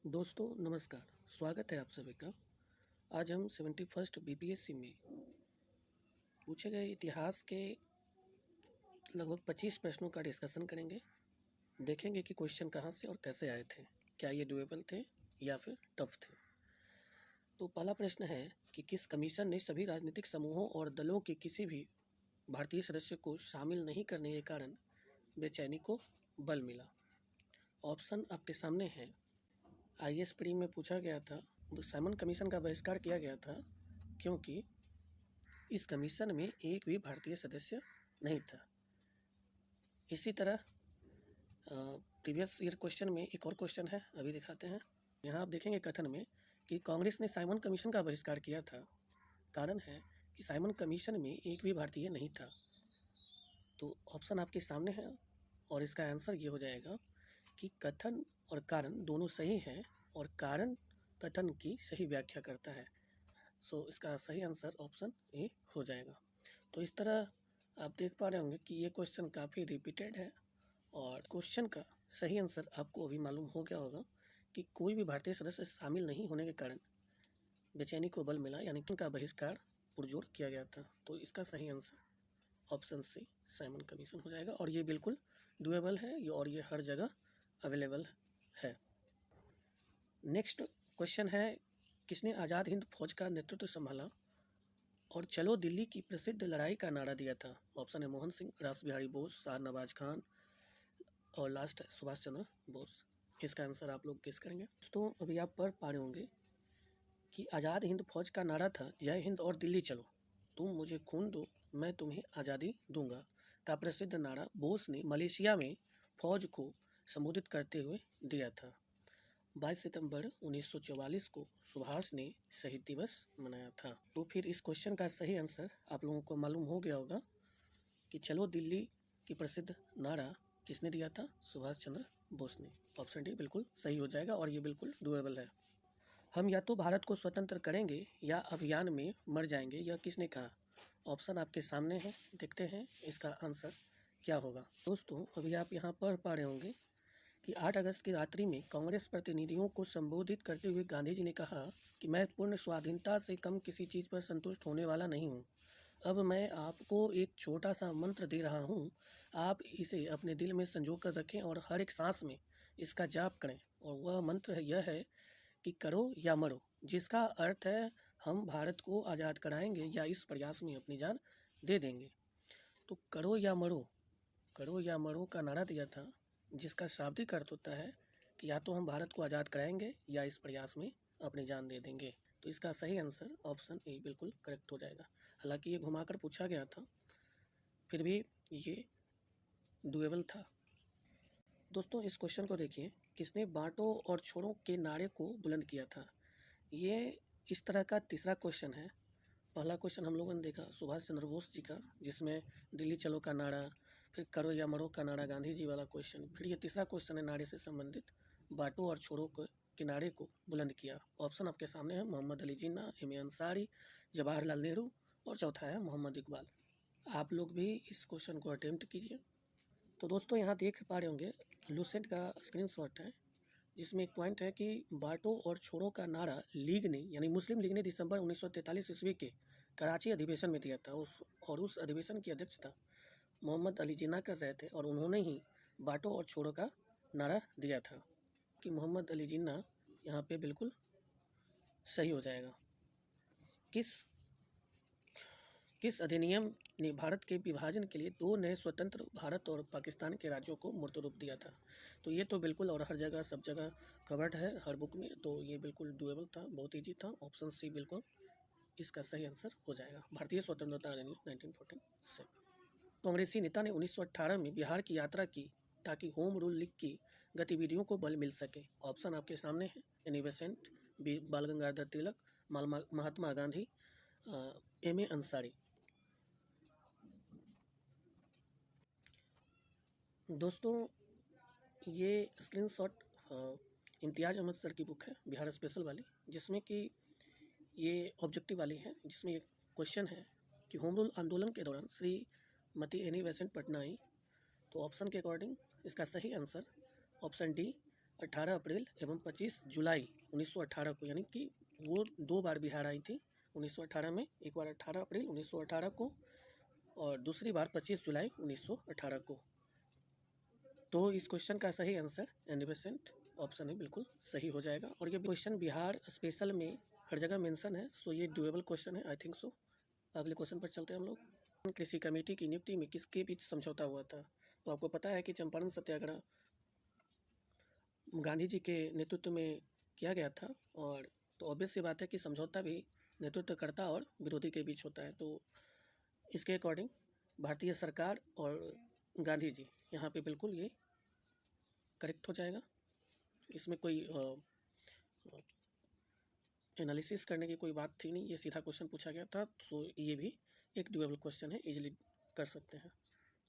दोस्तों नमस्कार। स्वागत है आप सभी का। आज हम 71st बीपीएससी में पूछे गए इतिहास के लगभग 25 प्रश्नों का डिस्कशन करेंगे। देखेंगे कि क्वेश्चन कहाँ से और कैसे आए थे, क्या ये डुएबल थे या फिर टफ थे। तो पहला प्रश्न है कि किस कमीशन ने सभी राजनीतिक समूहों और दलों के किसी भी भारतीय सदस्य को शामिल नहीं करने के कारण बेचैनी को बल मिला। ऑप्शन आपके सामने है। आईएएस प्री में पूछा गया था, साइमन कमीशन का बहिष्कार किया गया था क्योंकि इस कमीशन में एक भी भारतीय सदस्य नहीं था। इसी तरह प्रीवियस ईयर क्वेश्चन में एक और क्वेश्चन है, अभी दिखाते हैं। यहाँ आप देखेंगे कथन में कि कांग्रेस ने साइमन कमीशन का बहिष्कार किया था। कारण है कि साइमन कमीशन में एक भी भारतीय नहीं था। तो ऑप्शन आपके सामने है और इसका आंसर ये हो जाएगा कि कथन और कारण दोनों सही हैं और कारण कथन की सही व्याख्या करता है। सो इसका सही आंसर ऑप्शन ए हो जाएगा। तो इस तरह आप देख पा रहे होंगे कि ये क्वेश्चन काफ़ी रिपीटेड है और क्वेश्चन का सही आंसर आपको अभी मालूम हो गया होगा कि कोई भी भारतीय सदस्य शामिल नहीं होने के कारण बेचैनी को बल मिला, यानी कि उनका बहिष्कार पुरजोर किया गया था। तो इसका सही answer option C Simon Commission हो जाएगा और ये बिल्कुल डुएबल है और ये हर जगह अवेलेबल है। नेक्स्ट क्वेश्चन है, किसने आज़ाद हिंद फौज का नेतृत्व संभाला और चलो दिल्ली की प्रसिद्ध लड़ाई का नारा दिया था। ऑप्शन है मोहन सिंह, रास बिहारी बोस, शाह नवाज खान और लास्ट है सुभाष चंद्र बोस। इसका आंसर आप लोग गेस करेंगे। तो अभी आप पढ़ पा रहे होंगे कि आज़ाद हिंद फौज का नारा था जय हिंद और दिल्ली चलो, तुम मुझे खून दो मैं तुम्हें आज़ादी दूंगा का प्रसिद्ध नारा बोस ने मलेशिया में फौज को संबोधित करते हुए दिया था। 22 सितंबर 1944 को सुभाष ने शहीद दिवस मनाया था। तो फिर इस क्वेश्चन का सही आंसर आप लोगों को मालूम हो गया होगा कि चलो दिल्ली की प्रसिद्ध नारा किसने दिया था? सुभाष चंद्र बोस ने। ऑप्शन डी बिल्कुल सही हो जाएगा और ये बिल्कुल डुएबल है। हम या तो भारत को स्वतंत्र करेंगे या अभियान में मर जाएंगे, यह किसने कहा? ऑप्शन आपके सामने है, देखते हैं इसका आंसर क्या होगा। दोस्तों अभी आप यहाँ पढ़ पा रहे होंगे कि 8 अगस्त की रात्रि में कांग्रेस प्रतिनिधियों को संबोधित करते हुए गांधी जी ने कहा कि मैं पूर्ण स्वाधीनता से कम किसी चीज़ पर संतुष्ट होने वाला नहीं हूँ। अब मैं आपको एक छोटा सा मंत्र दे रहा हूँ, आप इसे अपने दिल में संजो कर रखें और हर एक सांस में इसका जाप करें। और वह मंत्र यह है कि करो या मरो, जिसका अर्थ है हम भारत को आज़ाद कराएंगे या इस प्रयास में अपनी जान दे देंगे। तो करो या मरो का नारा दिया था, जिसका शाब्दिक अर्थ होता है कि या तो हम भारत को आज़ाद कराएंगे या इस प्रयास में अपनी जान दे देंगे। तो इसका सही आंसर ऑप्शन ए बिल्कुल करेक्ट हो जाएगा। हालांकि ये घुमाकर पूछा गया था, फिर भी ये डुएबल था। दोस्तों इस क्वेश्चन को देखिए, किसने बांटो और छोड़ो के नारे को बुलंद किया था? ये इस तरह का तीसरा क्वेश्चन है। पहला क्वेश्चन हम लोगों ने देखा सुभाष चंद्र बोस जी का, जिसमें दिल्ली चलो का नारा, फिर करो या मरो का नारा गांधी जी वाला क्वेश्चन, फिर ये तीसरा क्वेश्चन है नारे से संबंधित, बांटो और छोड़ो के नारे को बुलंद किया। ऑप्शन आपके सामने है मोहम्मद अली जिन्ना, एम ए अंसारी, जवाहरलाल नेहरू और चौथा है मोहम्मद इकबाल। आप लोग भी इस क्वेश्चन को अटेम्प्ट कीजिए। तो दोस्तों यहाँ देख पा रहे होंगे लूसेंट का स्क्रीनशॉट है, जिसमें एक पॉइंट है कि बांटो और छोड़ो का नारा लीग ने यानी मुस्लिम लीग ने दिसंबर 1943 ईस्वी के कराची अधिवेशन में दिया था। उस अधिवेशन की अध्यक्षता मोहम्मद अली जिन्ना कर रहे थे और उन्होंने ही बांटो और छोड़ो का नारा दिया था। कि मोहम्मद अली जिन्ना यहाँ पे बिल्कुल सही हो जाएगा। किस अधिनियम ने भारत के विभाजन के लिए 2 नए स्वतंत्र भारत और पाकिस्तान के राज्यों को मूर्त रूप दिया था? तो ये तो बिल्कुल और हर जगह सब जगह कवर्ड है हर बुक में, तो ये बिल्कुल डुएबल था, बहुत ईजी था। ऑप्शन सी बिल्कुल इसका सही आंसर हो जाएगा, भारतीय स्वतंत्रता अधिनियम 1947। कांग्रेसी नेता ने 1918 में बिहार की यात्रा की ताकि होम रूल लीग की गतिविधियों को बल मिल सके। ऑप्शन आपके सामने है, एनी बेसेंट, बाल गंगाधर तिलक, महात्मा गांधी, एम ए अंसारी। दोस्तों ये स्क्रीनशॉट इम्तियाज़ अहमद सर की बुक है बिहार स्पेशल वाली, जिसमें कि ये ऑब्जेक्टिव वाली है, जिसमें एक क्वेश्चन है कि होम रूल आंदोलन के दौरान श्रीमती एनी बेसेंट पटनाई। तो ऑप्शन के अकॉर्डिंग इसका सही आंसर ऑप्शन डी 18 अप्रैल एवं 25 जुलाई 1918 को, यानी कि वो 2 बार बिहार आई थी 1918 में। एक बार 18 अप्रैल 1918 को और दूसरी बार 25 जुलाई 1918 को। तो इस क्वेश्चन का सही आंसर 90% ऑप्शन है, बिल्कुल सही हो जाएगा। और ये क्वेश्चन बिहार स्पेशल में हर जगह मेंशन है, सो ये डुएबल क्वेश्चन है, आई थिंक सो। अगले क्वेश्चन पर चलते हैं हम लोग। कृषि कमेटी की नियुक्ति में किसके बीच समझौता हुआ था? तो आपको पता है कि चंपारण सत्याग्रह गांधी जी के नेतृत्व में किया गया था, और तो ऑब्वियस सी बात है कि समझौता भी नेतृत्वकर्ता और विरोधी के बीच होता है। तो इसके अकॉर्डिंग भारतीय सरकार और गांधी जी, यहाँ पे बिल्कुल ये करेक्ट हो जाएगा। इसमें कोई एनालिसिस करने की कोई बात थी नहीं, ये सीधा क्वेश्चन पूछा गया था। सो ये भी एक डुएबल क्वेश्चन है, इजीली कर सकते हैं।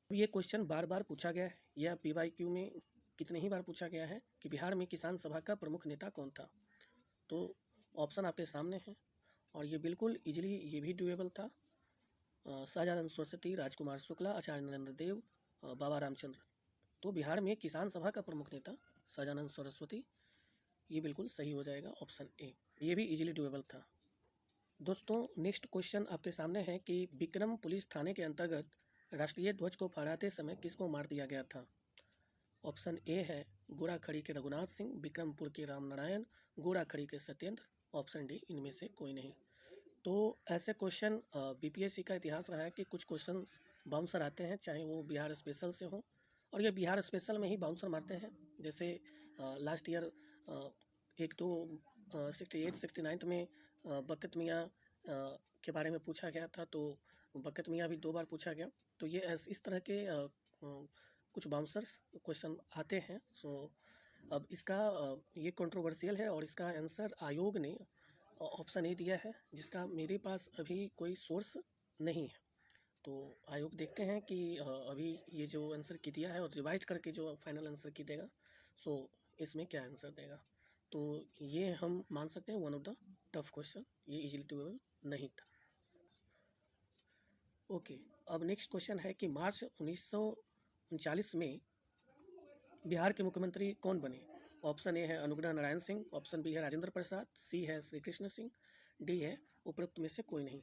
ये क्वेश्चन बार बार पूछा गया है, यह PYQ में कितने ही बार पूछा गया है कि बिहार में किसान सभा का प्रमुख नेता कौन था। तो ऑप्शन आपके सामने है और ये बिल्कुल इजीली ये भी डुएबल था। शाहजानंद सरस्वती, राजकुमार शुक्ला, आचार्य नरेंद्र देव, बाबा रामचंद्र। तो बिहार में किसान सभा का प्रमुख नेता शाहजानंद सरस्वती, ये बिल्कुल सही हो जाएगा, ऑप्शन ए। ये भी इजीली डुएबल था। दोस्तों नेक्स्ट क्वेश्चन आपके सामने है कि विक्रम पुलिस थाने के अंतर्गत राष्ट्रीय ध्वज को फहराते समय किसको मार दिया गया था? ऑप्शन ए है गोराखड़ी के रघुनाथ सिंह, विक्रमपुर के रामनारायण, गोराखड़ी के सत्येंद्र, ऑप्शन डी इनमें से कोई नहीं। तो ऐसे क्वेश्चन BPSC का इतिहास रहा है कि कुछ क्वेश्चन बाउंसर आते हैं, चाहे वो बिहार स्पेशल से हो, और ये बिहार स्पेशल में ही बाउंसर मारते हैं। जैसे लास्ट ईयर एक तो 68-69 में बरकत मियाँ के बारे में पूछा गया था, तो बरकत मियाँ भी 2 बार पूछा गया। तो ये इस तरह के कुछ बाउंसर्स क्वेश्चन आते हैं। सो अब इसका ये कंट्रोवर्शियल है और इसका आंसर आयोग ने ऑप्शन ए दिया है, जिसका मेरे पास अभी कोई सोर्स नहीं है। तो आयोग देखते हैं कि अभी ये जो आंसर की दिया है और रिवाइज करके जो फाइनल आंसर की देगा, सो इसमें क्या आंसर देगा। तो ये हम मान सकते हैं one of the tough question, ये इजीली डुएबल नहीं था। ओके, अब नेक्स्ट क्वेश्चन है कि मार्च 1939 में बिहार के मुख्यमंत्री कौन बने? ऑप्शन ए है अनुग्रह नारायण सिंह, ऑप्शन बी है राजेंद्र प्रसाद, सी है श्री कृष्ण सिंह, डी है उपरोक्त में से कोई नहीं।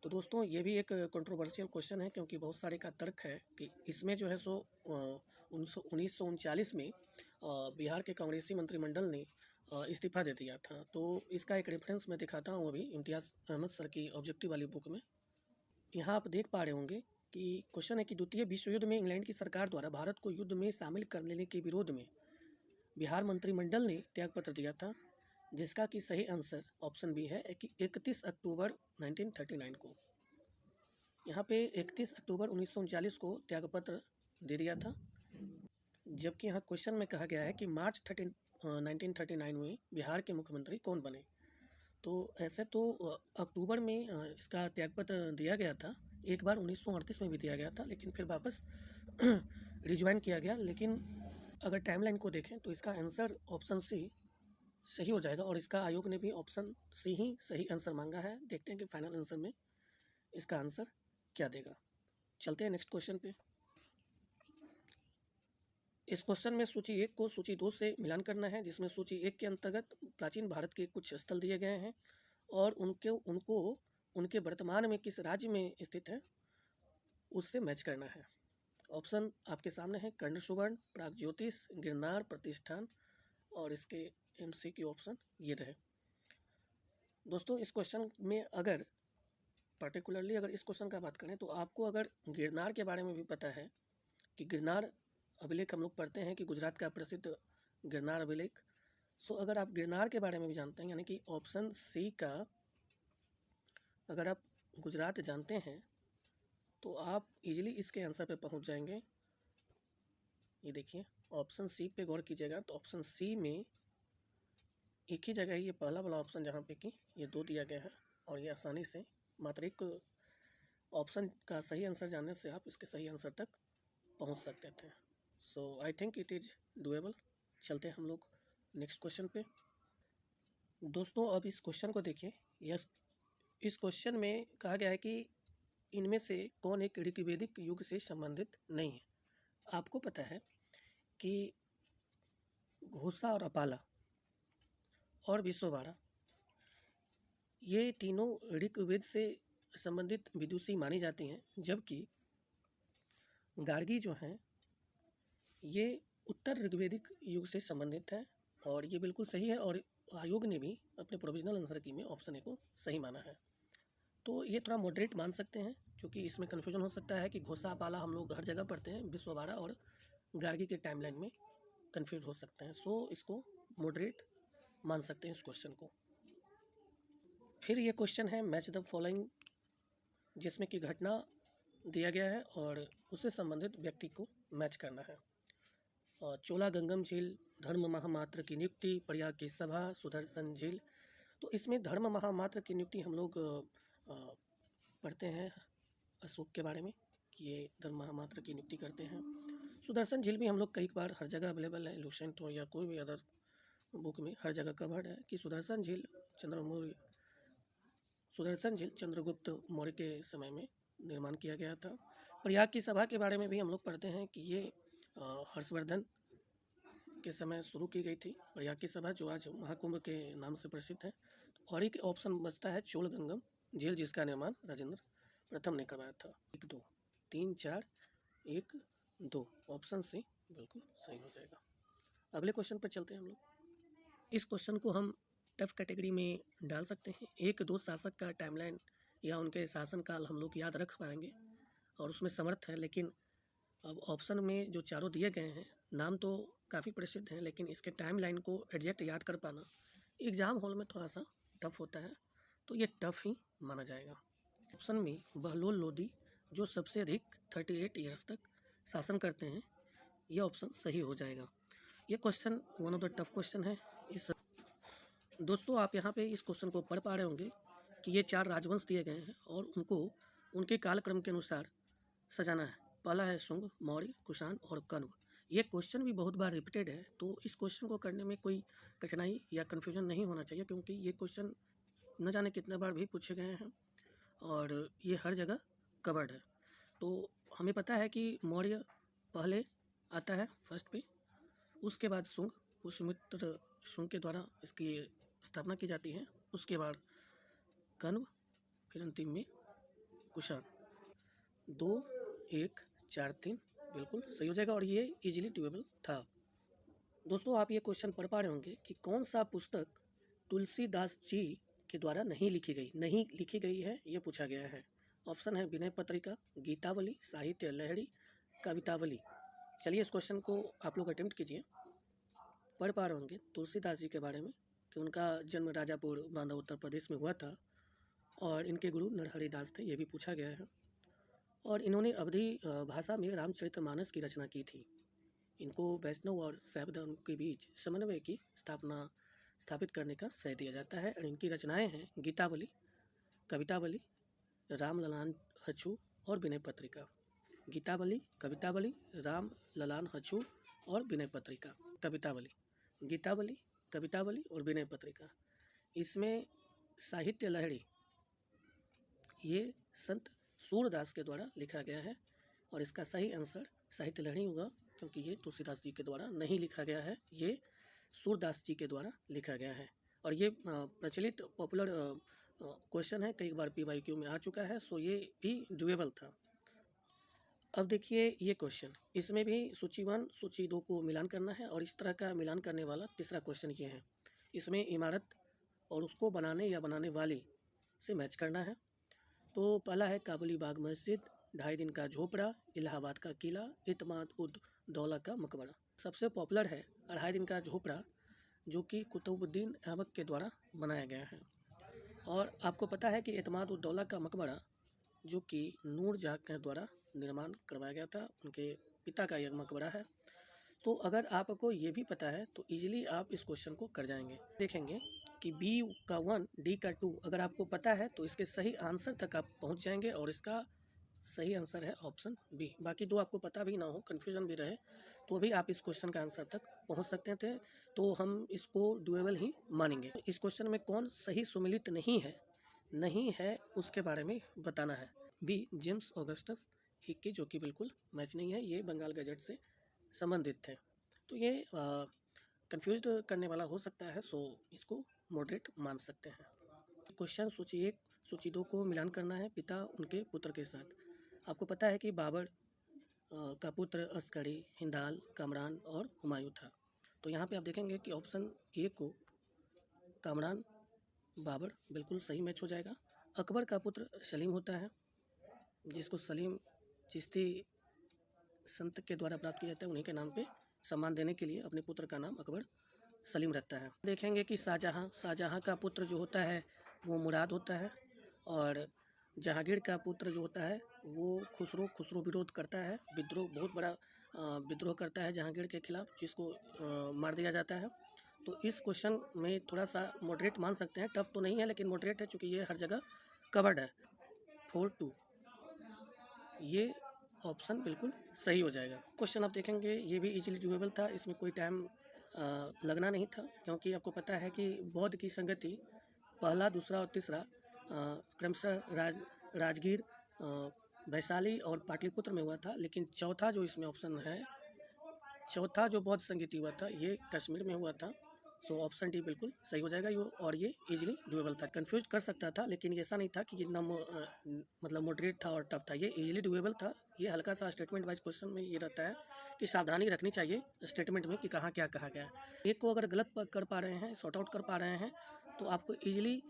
तो दोस्तों ये भी एक कंट्रोवर्शियल क्वेश्चन है, क्योंकि बहुत सारे का तर्क है कि इसमें जो है सो 1939 में बिहार के कांग्रेसी मंत्रिमंडल ने इस्तीफा दे दिया था। तो इसका एक रेफरेंस मैं दिखाता हूँ अभी इम्तियाज़ अहमद सर की ऑब्जेक्टिव वाली बुक में। यहाँ आप देख पा रहे होंगे कि क्वेश्चन है कि द्वितीय विश्व युद्ध में इंग्लैंड की सरकार द्वारा भारत को युद्ध में शामिल कर लेने के विरोध में बिहार मंत्रिमंडल ने त्यागपत्र दिया था, जिसका कि सही आंसर ऑप्शन बी है कि 31 अक्टूबर 1939 को। यहाँ पे 31 अक्टूबर 1939 को त्यागपत्र दे दिया था, जबकि यहाँ क्वेश्चन में कहा गया है कि मार्च 1939 में बिहार के मुख्यमंत्री कौन बने। तो ऐसे तो अक्टूबर में इसका त्यागपत्र दिया गया था, एक बार 1938 में भी दिया गया था, लेकिन फिर वापस रिज्वाइन किया गया। लेकिन अगर टाइमलाइन को देखें तो इसका आंसर ऑप्शन सी सही हो जाएगा, और इसका आयोग ने भी ऑप्शन सी ही सही आंसर मांगा है। देखते हैं कि फाइनल आंसर में इसका आंसर क्या देगा। चलते हैं नेक्स्ट क्वेश्चन पे। इस क्वेश्चन में सूची 1 को सूची 2 से मिलान करना है, जिसमें सूची 1 के अंतर्गत प्राचीन भारत के कुछ स्थल दिए गए हैं और उनको उनके वर्तमान में किस राज्य में स्थित है उससे मैच करना है। ऑप्शन आपके सामने है कर्ण सुवर्ण, प्रागज्योतिष, गिरनार, प्रतिष्ठान, और इसके MCQ ऑप्शन ये रहे। दोस्तों इस क्वेश्चन में अगर पर्टिकुलरली अगर इस क्वेश्चन का बात करें तो आपको अगर गिरनार के बारे में भी पता है कि गिरनार अभिलेख हम लोग पढ़ते हैं कि गुजरात का प्रसिद्ध गिरनार अभिलेख। सो अगर आप गिरनार के बारे में भी जानते हैं, यानी कि ऑप्शन सी का अगर आप गुजरात जानते हैं तो आप इजीली इसके आंसर पे पहुंच जाएंगे। ये देखिए ऑप्शन सी पे गौर कीजिएगा, तो ऑप्शन सी में एक ही जगह ये पहला वाला ऑप्शन जहाँ पे कि ये 2 दिया गया है, और ये आसानी से मात्र एक ऑप्शन का सही आंसर जानने से आप इसके सही आंसर तक पहुँच सकते थे। So I think it is doable. चलते हैं हम लोग नेक्स्ट क्वेश्चन पे। दोस्तों अब इस क्वेश्चन को देखिए। यस, इस क्वेश्चन में कहा गया है कि इनमें से कौन एक ऋग्वेदिक युग से संबंधित नहीं है। आपको पता है कि घोषा और अपाला और विश्ववाड़ा, ये तीनों ऋग्वेद से संबंधित विदुषी मानी जाती हैं, जबकि गार्गी जो हैं ये उत्तर ऋग्वेदिक युग से संबंधित है और ये बिल्कुल सही है। और आयोग ने भी अपने प्रोविजनल आंसर की में ऑप्शन ए को सही माना है। तो ये थोड़ा मॉडरेट मान सकते हैं, क्योंकि इसमें कन्फ्यूजन हो सकता है कि घोषा पाला हम लोग हर जगह पढ़ते हैं, विश्ववाड़ा और गार्गी के टाइमलाइन में कन्फ्यूज हो सकते हैं। सो इसको मॉडरेट मान सकते हैं इस क्वेश्चन को। फिर ये क्वेश्चन है मैच द फॉलोइंग, जिसमें कि घटना दिया गया है और उससे संबंधित व्यक्ति को मैच करना है। चोला गंगम झील, धर्म महामात्र की नियुक्ति, प्रयाग की सभा, सुदर्शन झील। तो इसमें धर्म महामात्र की नियुक्ति हम लोग पढ़ते हैं अशोक के बारे में कि ये धर्म महामात्र की नियुक्ति करते हैं। सुदर्शन झील भी हम लोग कई बार हर जगह अवेलेबल है, लुसेंट हो या कोई भी अदर बुक में हर जगह कवर्ड है कि सुदर्शन झील चंद्रगुप्त मौर्य के समय में निर्माण किया गया था। प्रयाग की सभा के बारे में भी हम लोग पढ़ते हैं कि ये हर्षवर्धन के समय शुरू की गई थी प्रयाग की सभा, जो आज महाकुंभ के नाम से प्रसिद्ध है। और एक ऑप्शन बचता है चोल गंगम झील, जिसका निर्माण राजेंद्र प्रथम ने करवाया था। 1 2 3 4 1 2 ऑप्शन सी बिल्कुल सही हो जाएगा। अगले क्वेश्चन पर चलते हैं हम लोग। इस क्वेश्चन को हम टफ कैटेगरी में डाल सकते हैं। 1-2 शासक का टाइमलाइन या उनके शासनकाल हम लोग याद रख पाएंगे और उसमें समर्थ है, लेकिन अब ऑप्शन में जो चारों दिए गए हैं नाम तो काफ़ी प्रसिद्ध हैं, लेकिन इसके टाइमलाइन को एग्जैक्ट याद कर पाना एग्जाम हॉल में थोड़ा सा टफ होता है, तो ये टफ ही माना जाएगा। ऑप्शन में बहलोल लोदी, जो सबसे अधिक 38 ईयर्स तक शासन करते हैं, ये ऑप्शन सही हो जाएगा। ये question one of the tough question है। दोस्तों आप यहाँ पे इस क्वेश्चन को पढ़ पा रहे होंगे कि ये 4 राजवंश दिए गए हैं और उनको उनके कालक्रम के अनुसार सजाना है। पहला है शुंग, मौर्य, कुषाण और कण्व। ये क्वेश्चन भी बहुत बार रिपीटेड है, तो इस क्वेश्चन को करने में कोई कठिनाई या कन्फ्यूजन नहीं होना चाहिए, क्योंकि ये क्वेश्चन न जाने कितने बार भी पूछे गए हैं और ये हर जगह कवर्ड है। तो हमें पता है कि मौर्य पहले आता है फर्स्ट पे, उसके बाद शुंग, पुष्यमित्र शुंग के द्वारा इसकी स्थापना की जाती है, उसके बाद कण्व, फिर अंतिम में कुषाण। 2 1 4 3 बिल्कुल सही हो जाएगा और ये इजीली डुएबल था। दोस्तों आप ये क्वेश्चन पढ़ पा रहे होंगे कि कौन सा पुस्तक तुलसीदास जी के द्वारा नहीं लिखी गई है, ये पूछा गया है। ऑप्शन है विनय पत्रिका, गीतावली, साहित्य लहरी, कवितावली। चलिए इस क्वेश्चन को आप लोग अटेम्प्ट कीजिए। पढ़ पा रहे होंगे तुलसीदास जी के बारे में कि उनका जन्म राजापुर बांदा उत्तर प्रदेश में हुआ था और इनके गुरु नरहरि दास थे, ये भी पूछा गया है। और इन्होंने अवधी भाषा में रामचरितमानस की रचना की थी। इनको वैष्णव और शैव धर्म के बीच समन्वय की स्थापित करने का श्रेय दिया जाता है। और इनकी रचनाएं हैं गीतावली, कवितावली, राम ललान हछु और विनय पत्रिका। गीतावली, कवितावली, राम ललान हछु और विनय पत्रिका। कवितावली, गीतावली, कवितावली और विनय पत्रिका। इसमें साहित्य लहरी ये संत सूरदास के द्वारा लिखा गया है और इसका सही आंसर साहित्य लहरी होगा, क्योंकि ये तुलसीदास जी के द्वारा नहीं लिखा गया है, ये सूरदास जी के द्वारा लिखा गया है। और ये प्रचलित पॉपुलर क्वेश्चन है, कई बार PYQ में आ चुका है, सो ये भी डुएबल था। अब देखिए ये क्वेश्चन, इसमें भी सूची 1 सूची 2 को मिलान करना है और इस तरह का मिलान करने वाला तीसरा क्वेश्चन ये है। इसमें इमारत और उसको बनाने या बनाने वाले से मैच करना है। तो पहला है काबुली बाग मस्जिद, 2.5 दिन का झोपड़ा, इलाहाबाद का किला, इत्माद उद दौला का मकबरा। सबसे पॉपुलर है 2.5 दिन का झोपड़ा, जो कि कुतुबुद्दीन ऐबक के द्वारा बनाया गया है। और आपको पता है कि इत्माद उद दौला का मकबरा जो कि नूरजहाँ के द्वारा निर्माण करवाया गया था, उनके पिता का यह मकबरा है। तो अगर आपको ये भी पता है तो इजीली आप इस क्वेश्चन को कर जाएंगे। देखेंगे कि B का 1 D का 2 अगर आपको पता है तो इसके सही आंसर तक आप पहुंच जाएंगे और इसका सही आंसर है ऑप्शन B। बाकी 2 आपको पता भी ना हो, कन्फ्यूजन भी रहे, तो भी आप इस क्वेश्चन का आंसर तक पहुंच सकते थे, तो हम इसको डुएबल ही मानेंगे। इस क्वेश्चन में कौन सही सुमिलित नहीं है उसके बारे में बताना है। B जेम्स ऑगस्टस हिक्की, जो कि बिल्कुल मैच नहीं है, ये बंगाल गजट से संबंधित थे। तो ये कंफ्यूज करने वाला हो सकता है, सो इसको मॉडरेट मान सकते हैं। क्वेश्चन सूची 1 सूची 2 को मिलान करना है पिता उनके पुत्र के साथ। आपको पता है कि बाबर का पुत्र अस्करी, हिंदाल, कामरान और हुमायूं था। तो यहाँ पे आप देखेंगे कि ऑप्शन ए को कामरान, बाबर बिल्कुल सही मैच हो जाएगा। अकबर का पुत्र सलीम होता है, जिसको सलीम चिश्ती संत के द्वारा प्राप्त किया जाता है। उन्हीं के नाम पे सम्मान देने के लिए अपने पुत्र का नाम अकबर सलीम रखता है। देखेंगे कि शाहजहाँ का पुत्र जो होता है वो मुराद होता है, और जहांगीर का पुत्र जो होता है वो खुसरो विरोध करता है, विद्रोह, बहुत बड़ा विद्रोह करता है जहांगीर के खिलाफ, जिसको मार दिया जाता है। तो इस क्वेश्चन में थोड़ा सा मॉडरेट मान सकते हैं, टफ तो नहीं है लेकिन मॉडरेट है, चूँकि ये हर जगह कवर्ड है। 4-2 ये ऑप्शन बिल्कुल सही हो जाएगा। क्वेश्चन आप देखेंगे ये भी इजीली डूएबल था, इसमें कोई टाइम लगना नहीं था, क्योंकि आपको पता है कि बौद्ध की संगति पहला, दूसरा और तीसरा क्रमशः राजगीर, वैशाली और पाटलिपुत्र में हुआ था, लेकिन चौथा जो इसमें ऑप्शन है, चौथा जो बौद्ध संगीति हुआ था ये कश्मीर में हुआ था। सो ऑप्शन डी बिल्कुल सही हो जाएगा, और ये इजीली डूएबल था। कंफ्यूज कर सकता था, लेकिन ऐसा नहीं था कि जितना मतलब मॉडरेट था और टफ था, ये इजीली डूएबल था। ये हल्का सा स्टेटमेंट वाइज क्वेश्चन में ये रहता है कि सावधानी रखनी चाहिए स्टेटमेंट में कि कहाँ क्या कहा गया है। एक को अगर गलत कर पा रहे हैं, सॉर्ट आउट कर पा रहे हैं, तो आपको ईजिली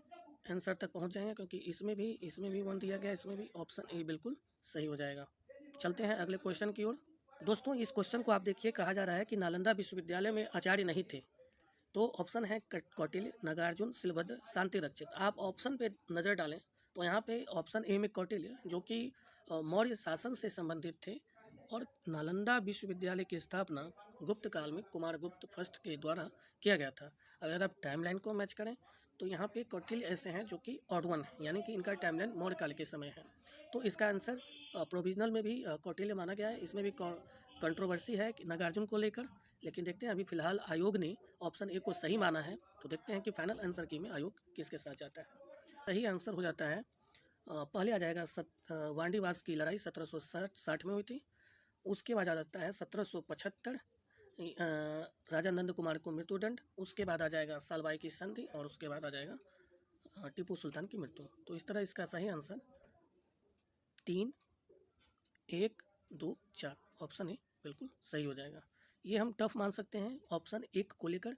आंसर तक पहुँच जाएंगे, क्योंकि इसमें भी 1 दिया गया, इसमें भी ऑप्शन ए बिल्कुल सही हो जाएगा। चलते हैं अगले क्वेश्चन की ओर। दोस्तों, इस क्वेश्चन को आप देखिए, कहा जा रहा है कि नालंदा विश्वविद्यालय में आचार्य नहीं थे। तो ऑप्शन है कौटिल्य, नागार्जुन, शिलभद्र, शांति रक्षित। आप ऑप्शन पे नज़र डालें तो यहाँ पे ऑप्शन ए में कौटिल्य, जो कि मौर्य शासन से संबंधित थे, और नालंदा विश्वविद्यालय की स्थापना गुप्त काल में कुमारगुप्त फर्स्ट के द्वारा किया गया था। अगर आप टाइमलाइन को मैच करें तो यहाँ पे कौटिल्य ऐसे हैं जो कि ऑड वन है, यानी कि इनका टाइमलाइन मौर्य काल के समय है। तो इसका आंसर प्रोविजनल में भी कौटिल्य माना गया है। इसमें भी कंट्रोवर्सी है कि नागार्जुन को लेकर, लेकिन देखते हैं, अभी फिलहाल आयोग ने ऑप्शन ए को सही माना है। तो देखते हैं कि फाइनल आंसर की में आयोग किसके साथ जाता है। सही आंसर हो जाता है, पहले आ जाएगा वांडीवास की लड़ाई 1760 में हुई थी। उसके बाद आ जाता है 1775 राजा नंद कुमार को मृत्युदंड। उसके बाद आ जाएगा सालबाई की संधि, और उसके बाद आ जाएगा टीपू सुल्तान की मृत्यु। तो इस तरह इसका सही आंसर 3, 1, 2, 4 ऑप्शन ए बिल्कुल सही हो जाएगा। ये हम टफ मान सकते हैं ऑप्शन 1 को लेकर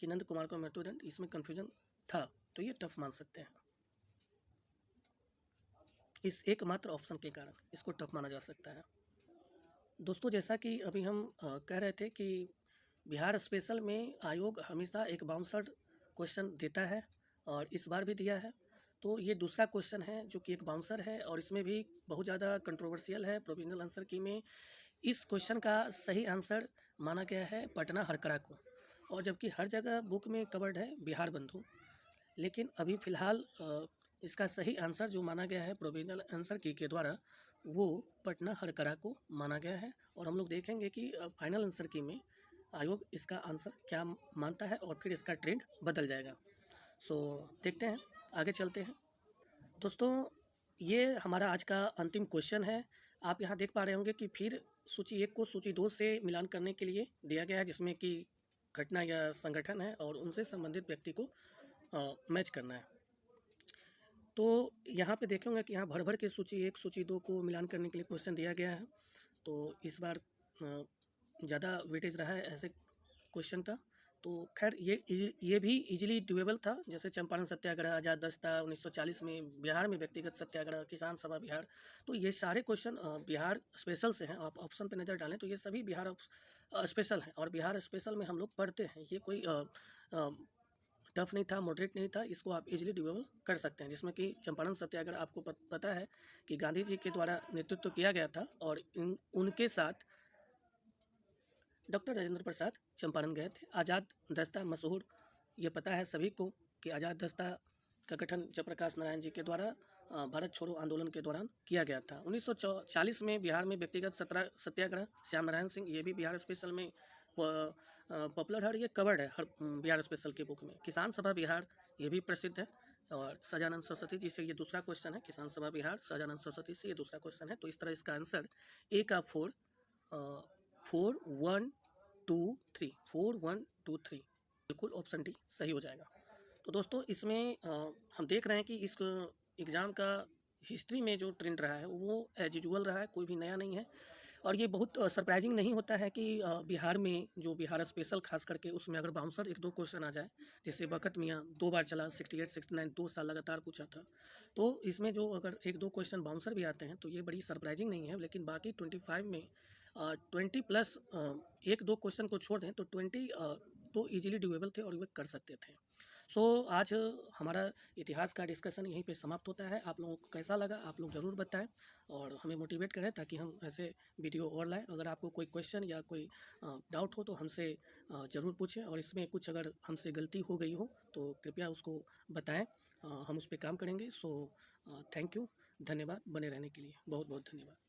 कि नंद कुमार को मृत्युदंड, इसमें कन्फ्यूजन था, तो ये टफ मान सकते हैं। इस एकमात्र ऑप्शन के कारण इसको टफ माना जा सकता है। दोस्तों, जैसा कि अभी हम कह रहे थे कि बिहार स्पेशल में आयोग हमेशा एक बाउंसर क्वेश्चन देता है, और इस बार भी दिया है। तो ये दूसरा क्वेश्चन है जो कि एक बाउंसर है, और इसमें भी बहुत ज़्यादा कंट्रोवर्शियल है प्रोविजनल आंसर की में। इस क्वेश्चन का सही आंसर माना गया है पटना हरकरा को, और जबकि हर जगह बुक में कवर्ड है बिहार बंधु, लेकिन अभी फ़िलहाल इसका सही आंसर जो माना गया है प्रोविजनल आंसर की के द्वारा, वो पटना हरकरा को माना गया है। और हम लोग देखेंगे कि फाइनल आंसर की में आयोग इसका आंसर क्या मानता है, और फिर इसका ट्रेंड बदल जाएगा। सो देखते हैं, आगे चलते हैं। दोस्तों, ये हमारा आज का अंतिम क्वेश्चन है। आप यहाँ देख पा रहे होंगे कि फिर सूची 1 को सूची 2 से मिलान करने के लिए दिया गया है, जिसमें कि घटना या संगठन है और उनसे संबंधित व्यक्ति को मैच करना है। तो यहाँ पे देखेंगे कि यहाँ भर भर के सूची 1 सूची 2 को मिलान करने के लिए क्वेश्चन दिया गया है। तो इस बार ज़्यादा वेटेज रहा है ऐसे क्वेश्चन का। तो खैर ये भी इजीली डूएबल था, जैसे चंपारण सत्याग्रह, आज़ाद दस्ता 1940 में, बिहार में व्यक्तिगत सत्याग्रह, किसान सभा बिहार। तो ये सारे क्वेश्चन बिहार स्पेशल से हैं। आप ऑप्शन पे नज़र डालें तो ये सभी बिहार स्पेशल हैं, और बिहार स्पेशल में हम लोग पढ़ते हैं। ये कोई टफ नहीं था, मॉडरेट नहीं था, इसको आप इजीली डूएबल कर सकते हैं। जिसमें कि चंपारण सत्याग्रह आपको पता है कि गांधी जी के द्वारा नेतृत्व किया गया था, और उनके साथ डॉक्टर राजेंद्र प्रसाद चंपारण गए थे। आज़ाद दस्ता मशहूर, ये पता है सभी को कि आज़ाद दस्ता का गठन जयप्रकाश नारायण जी के द्वारा भारत छोड़ो आंदोलन के दौरान किया गया था। 1940 में बिहार में व्यक्तिगत सत्याग्रह, श्याम नारायण सिंह, ये भी बिहार स्पेशल में पॉपुलर है, ये कवर्ड है हर बिहार स्पेशल की बुक में। किसान सभा बिहार, ये भी प्रसिद्ध है, और सजानंद सरस्वती जी से ये दूसरा क्वेश्चन है। किसान सभा बिहार, सजानंद सरस्वती से ये दूसरा क्वेश्चन है। तो इस तरह इसका आंसर ए का 4, 1, 4 1 2 3, 4 1 2 3, बिल्कुल ऑप्शन डी सही हो जाएगा। तो दोस्तों इसमें हम देख रहे हैं कि इस एग्ज़ाम का हिस्ट्री में जो ट्रेंड रहा है वो एज यूजुअल रहा है, कोई भी नया नहीं है। और ये बहुत सरप्राइजिंग नहीं होता है कि बिहार में जो बिहार स्पेशल खास करके उसमें अगर बाउंसर एक दो क्वेश्चन आ जाए, जैसे बरकत मियाँ 2 बार चला 68 69 2 साल लगातार पूछा था, तो इसमें जो अगर एक दो क्वेश्चन बाउंसर भी आते हैं तो ये बड़ी सरप्राइजिंग नहीं है। लेकिन बाकी 25 में 20 प्लस एक दो क्वेश्चन को छोड़ दें तो 20 तो ईजिली ड्यूएबल थे और वे कर सकते थे। सो आज हमारा इतिहास का डिस्कशन यहीं पे समाप्त होता है। आप लोगों को कैसा लगा आप लोग ज़रूर बताएं और हमें मोटिवेट करें ताकि हम ऐसे वीडियो और लाएं। अगर आपको कोई क्वेश्चन या कोई डाउट हो तो हमसे ज़रूर पूछें और इसमें कुछ अगर हमसे गलती हो गई हो तो कृपया उसको बताएं, हम उस पर काम करेंगे। सो थैंक यू, धन्यवाद, बने रहने के लिए बहुत बहुत धन्यवाद।